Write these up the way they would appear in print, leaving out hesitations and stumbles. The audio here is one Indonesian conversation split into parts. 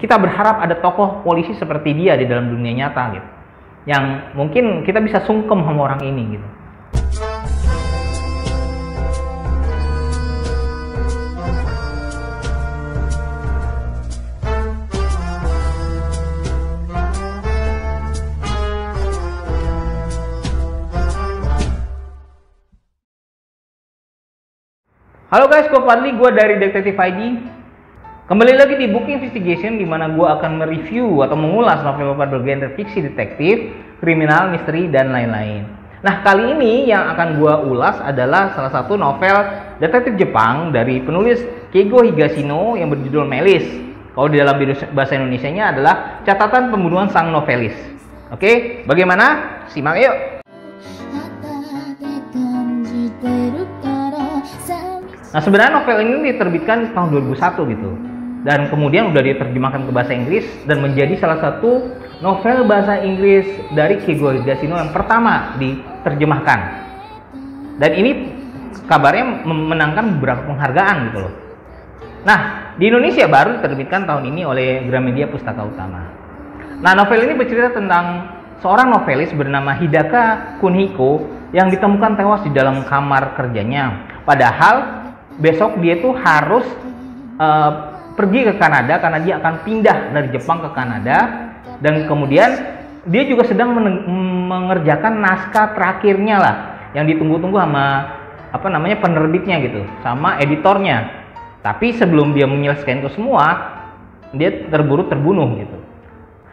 kita berharap ada tokoh polisi seperti dia di dalam dunia nyata gitu, yang mungkin kita bisa sungkem sama orang ini gitu. Halo guys, gue Fadli, gue dari Detektif ID. Kembali lagi di Book Investigation, di mana gue akan mereview atau mengulas novel-novel bergenre fiksi detektif, kriminal, misteri, dan lain-lain. Nah, kali ini yang akan gue ulas adalah salah satu novel detektif Jepang dari penulis Keigo Higashino yang berjudul Melis. Kalau di dalam bahasa Indonesianya adalah Catatan Pembunuhan Sang Novelis. Oke, bagaimana? Simak yuk! Nah, sebenarnya novel ini diterbitkan tahun 2001 gitu. Dan kemudian udah diterjemahkan ke bahasa Inggris dan menjadi salah satu novel bahasa Inggris dari Keigo Higashino yang pertama diterjemahkan. Dan ini kabarnya memenangkan beberapa penghargaan gitu loh. Nah, di Indonesia baru diterbitkan tahun ini oleh Gramedia Pustaka Utama. Nah, novel ini bercerita tentang seorang novelis bernama Hidaka Kunihiko yang ditemukan tewas di dalam kamar kerjanya. Padahal besok dia tuh harus pergi ke Kanada karena dia akan pindah dari Jepang ke Kanada, dan kemudian dia juga sedang mengerjakan naskah terakhirnya lah yang ditunggu-tunggu sama penerbitnya gitu, sama editornya. Tapi sebelum dia menyelesaikan itu semua, dia terbunuh gitu.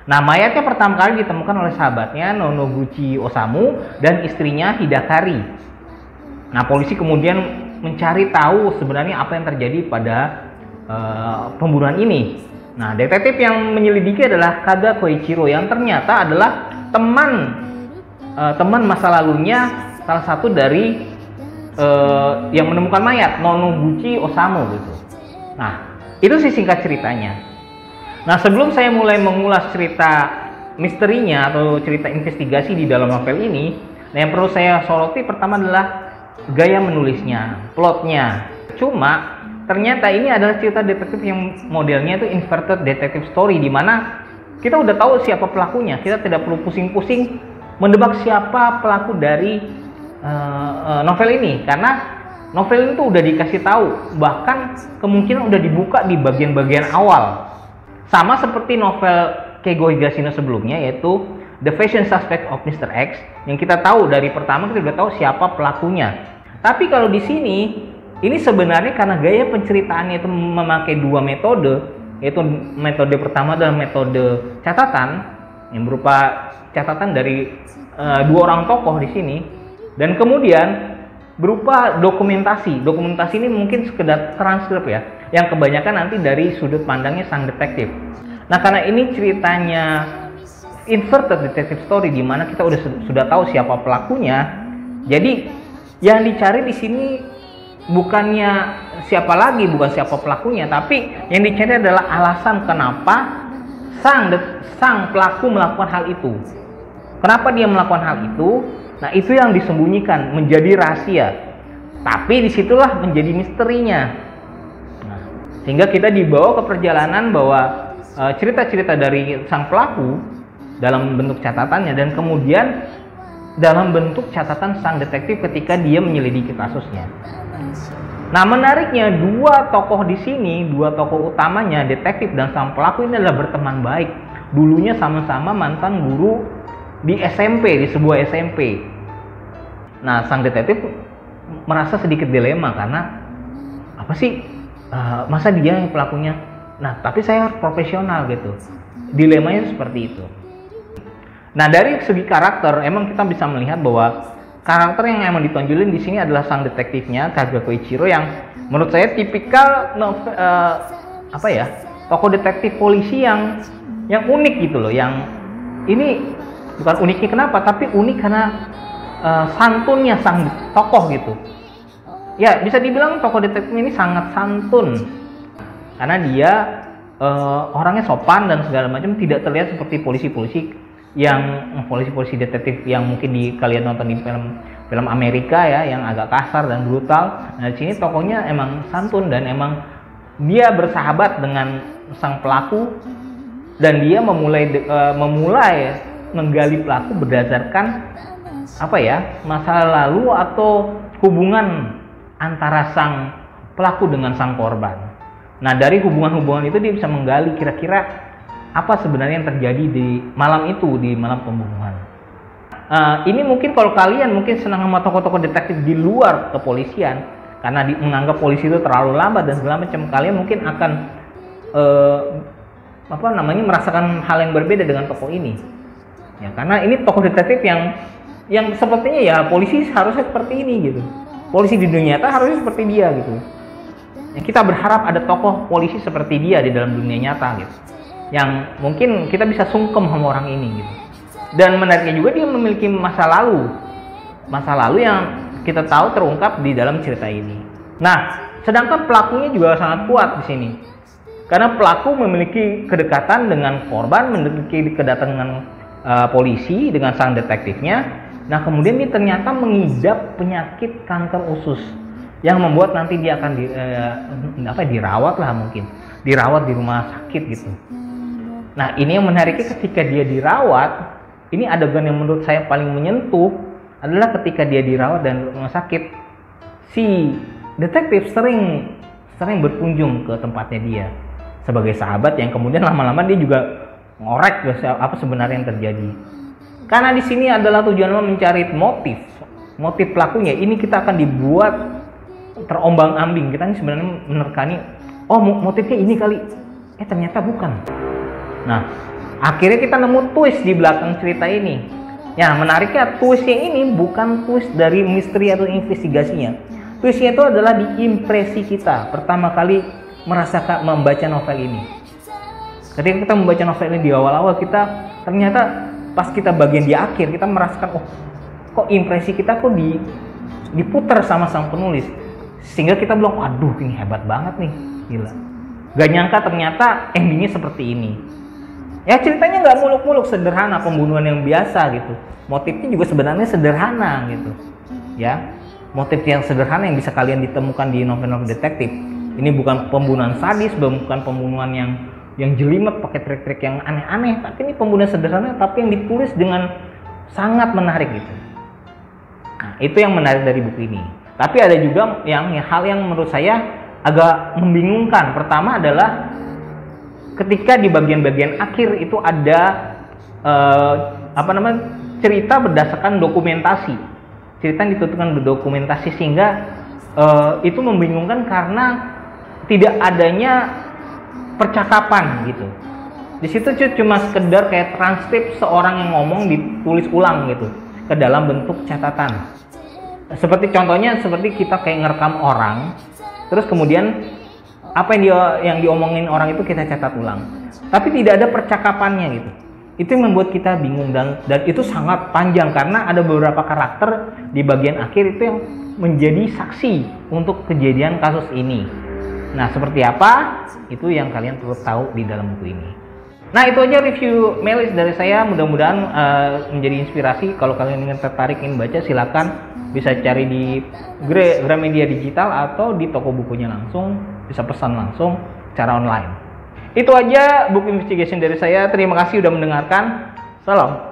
Nah, mayatnya pertama kali ditemukan oleh sahabatnya Nonoguchi Osamu dan istrinya Hidakari. Nah, polisi kemudian mencari tahu sebenarnya apa yang terjadi pada pembunuhan ini. Nah, detektif yang menyelidiki adalah Kaga Koichiro yang ternyata adalah teman masa lalunya salah satu dari yang menemukan mayat, Nonoguchi Osamu gitu. Nah, itu sih singkat ceritanya. Nah, sebelum saya mulai mengulas cerita misterinya atau cerita investigasi di dalam novel ini, nah yang perlu saya soroti pertama adalah gaya menulisnya, plotnya. Cuma ternyata ini adalah cerita detektif yang modelnya itu inverted detective story, di mana kita udah tahu siapa pelakunya. Kita tidak perlu pusing-pusing mendebak siapa pelaku dari novel ini, karena novel itu udah dikasih tahu, bahkan kemungkinan udah dibuka di bagian-bagian awal. Sama seperti novel Keigo Higashino sebelumnya, yaitu The Fashion Suspect of Mr. X, yang kita tahu dari pertama kita udah tahu siapa pelakunya. Tapi kalau di sini, ini sebenarnya karena gaya penceritaannya itu memakai dua metode, yaitu metode pertama adalah metode catatan, yang berupa catatan dari dua orang tokoh di sini, dan kemudian berupa dokumentasi. Dokumentasi ini mungkin sekedar transkrip ya, yang kebanyakan nanti dari sudut pandangnya sang detektif. Nah, karena ini ceritanya inverted detective story, di mana kita sudah tahu siapa pelakunya, jadi yang dicari di sini bukannya siapa lagi, bukan siapa pelakunya, tapi yang dicari adalah alasan kenapa sang pelaku melakukan hal itu. Kenapa dia melakukan hal itu? Nah, itu yang disembunyikan, menjadi rahasia. Tapi disitulah menjadi misterinya. Nah, sehingga kita dibawa ke perjalanan bahwa cerita-cerita dari sang pelaku dalam bentuk catatannya, dan kemudian dalam bentuk catatan sang detektif ketika dia menyelidiki kasusnya. Nah, menariknya dua tokoh di sini, dua tokoh utamanya, detektif dan sang pelaku ini adalah berteman baik. Dulunya sama-sama mantan guru di SMP, di sebuah SMP. Nah, sang detektif merasa sedikit dilema karena apa sih, masa dia yang pelakunya? Nah, tapi saya harus profesional gitu. Dilemanya seperti itu. Nah, dari segi karakter, emang kita bisa melihat bahwa karakter yang emang ditonjolin di sini adalah sang detektifnya, Kaga Koichiro, yang menurut saya tipikal tokoh detektif polisi yang unik gitu loh. Yang ini bukan uniknya kenapa, tapi unik karena santunnya sang tokoh gitu. Ya, bisa dibilang tokoh detektif ini sangat santun karena dia orangnya sopan dan segala macam, tidak terlihat seperti polisi-polisi detektif yang mungkin kalian nonton di film Amerika ya, yang agak kasar dan brutal. Nah, di sini tokohnya emang santun dan emang dia bersahabat dengan sang pelaku dan dia memulai menggali pelaku berdasarkan masa lalu atau hubungan antara sang pelaku dengan sang korban. Nah, dari hubungan-hubungan itu dia bisa menggali kira-kira apa sebenarnya yang terjadi di malam itu, di malam pembunuhan. Ini mungkin kalau kalian mungkin senang sama tokoh-tokoh detektif di luar kepolisian, karena menganggap polisi itu terlalu lambat dan segala macam, kalian mungkin akan merasakan hal yang berbeda dengan tokoh ini. Ya, karena ini tokoh detektif yang sepertinya ya polisi harusnya seperti ini gitu. Polisi di dunia nyata harusnya seperti dia gitu. Ya, kita berharap ada tokoh polisi seperti dia di dalam dunia nyata gitu. Yang mungkin kita bisa sungkem sama orang ini gitu. Dan menariknya juga dia memiliki masa lalu yang kita tahu terungkap di dalam cerita ini. Nah, sedangkan pelakunya juga sangat kuat di sini. Karena pelaku memiliki kedekatan dengan korban, memiliki kedekatan dengan polisi, dengan sang detektifnya. Nah, kemudian dia ternyata mengidap penyakit kanker usus yang membuat nanti dia akan dirawat di rumah sakit gitu. Nah, ini yang menariknya ketika dia dirawat, ini adegan yang menurut saya paling menyentuh adalah ketika dia dirawat dan rumah sakit, si detektif sering berkunjung ke tempatnya dia sebagai sahabat yang kemudian lama-lama dia juga ngorek apa sebenarnya yang terjadi. Karena di sini adalah tujuannya mencari motif pelakunya. Ini kita akan dibuat terombang-ambing. Kita ini sebenarnya menerkani, motifnya ini kali. Ternyata bukan. Nah, akhirnya kita nemu twist di belakang cerita ini. Ya, menariknya twistnya ini bukan twist dari misteri atau investigasinya. Twistnya itu adalah di impresi kita pertama kali membaca novel ini. Ketika kita membaca novel ini di awal-awal, kita ternyata pas kita bagian di akhir kita merasakan kok impresi kita kok diputar sama sang penulis, sehingga kita bilang waduh ini hebat banget nih, gila, gak nyangka ternyata endingnya seperti ini. Ya, ceritanya nggak muluk-muluk, sederhana, pembunuhan yang biasa gitu, motifnya juga sebenarnya sederhana gitu ya, motif yang sederhana yang bisa kalian ditemukan di novel-novel detektif. Ini bukan pembunuhan sadis, bukan pembunuhan yang jelimet pakai trik-trik yang aneh-aneh, tapi ini pembunuhan sederhana tapi yang ditulis dengan sangat menarik gitu. Nah, itu yang menarik dari buku ini. Tapi ada juga hal yang menurut saya agak membingungkan. Pertama adalah ketika di bagian-bagian akhir itu ada cerita berdasarkan dokumentasi. Cerita yang ditentukan berdokumentasi, sehingga itu membingungkan karena tidak adanya percakapan gitu. Di situ cuma sekedar kayak transkrip seorang yang ngomong ditulis ulang gitu ke dalam bentuk catatan. Seperti contohnya seperti kita kayak ngerekam orang, terus kemudian apa yang diomongin orang itu kita catat ulang. Tapi tidak ada percakapannya gitu. Itu yang membuat kita bingung dan itu sangat panjang karena ada beberapa karakter di bagian akhir itu yang menjadi saksi untuk kejadian kasus ini. Nah, seperti apa? Itu yang kalian perlu tahu di dalam buku ini. Nah, itu aja review Melis dari saya. Mudah-mudahan menjadi inspirasi. Kalau kalian ingin tertarik ingin baca, silakan bisa cari di Gramedia Digital atau di toko bukunya langsung. Bisa pesan langsung secara online. Itu aja buku investigation dari saya. Terima kasih sudah mendengarkan. Salam.